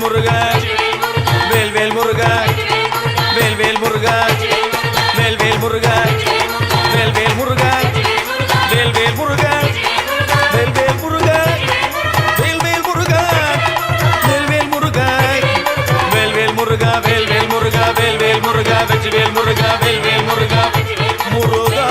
முருகா வேல்வேல் முருகா வேல்வேல் முருகா வேல்வேல் முருகா வேல்வேல் முருகா வேல்வேல் முருகா வேல்வேல் முருகா வேல்வேல் முருகா வேல்வேல் முருகா வேல்வேல் முருகா வேல்வேல் முருகா வேல்வேல் முருகா வெற்றிவேல் முருகா வேல்வேல் முருகா முருகா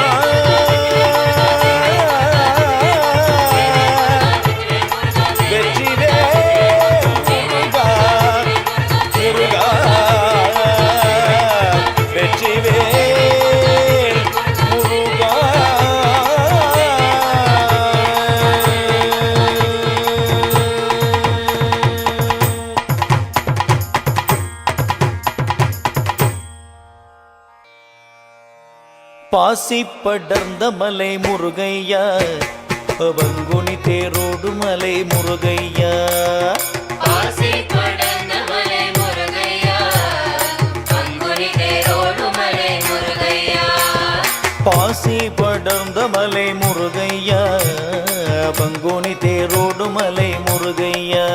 பாசி படர்ந்த மலை முருகையா பங்குனி தேரோடு மலை முருகையா பாசி படர்ந்த மலை முருகையா பங்குனி தேரோடு மலை முருகையா பாசி படர்ந்த மலை முருகையா பங்குனி தேரோடு மலை முருகையா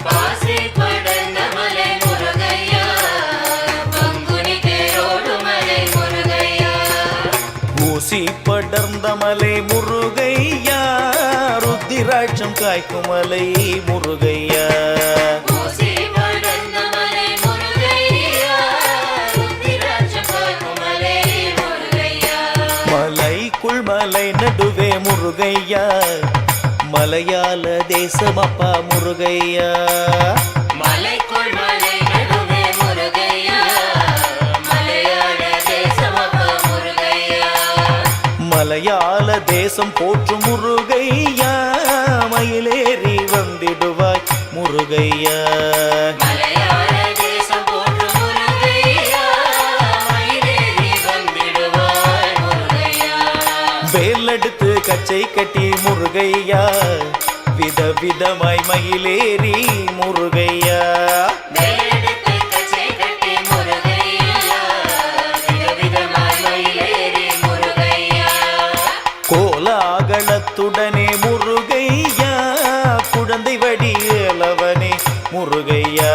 பாசி படர்ந்த மலை முருகையா பங்குனி தேரோடு மலை முருகையா ஊசி படர்ந்த மலை முருகையா ருத்திராட்சம் காய்க்கும் மலை முருகையா ஊசி படர்ந்த மலை முருகையா ருத்திராட்சம் காய்க்கும் மலை முருகையா மலைக்குள் மலை நடுவே முருகையா மலையாள தேசமப்பா முருகையா மலைக்குள் மலை நடுவே முருகையா மலையாள தேசமப்பா முருகையா மலையாள தேசம் போற்றும் முருகையா மயிலேறி வந்திடுவாய் முருகையா மலையாள தேசம் போற்றும் முருகையா மயிலேறி வந்திடுவாய் முருகையா வேலெடுத்து கச்சை கட்டி முருகையா விதவிதமாய் மயிலேறி முருகையா வேலெடுத்து கச்சை கட்டி முருகையா விதவிதமாய் மயிலேறி முருகையா கோலாகலத்துடனே முருகையா குழந்தை வடியலவனே முருகையா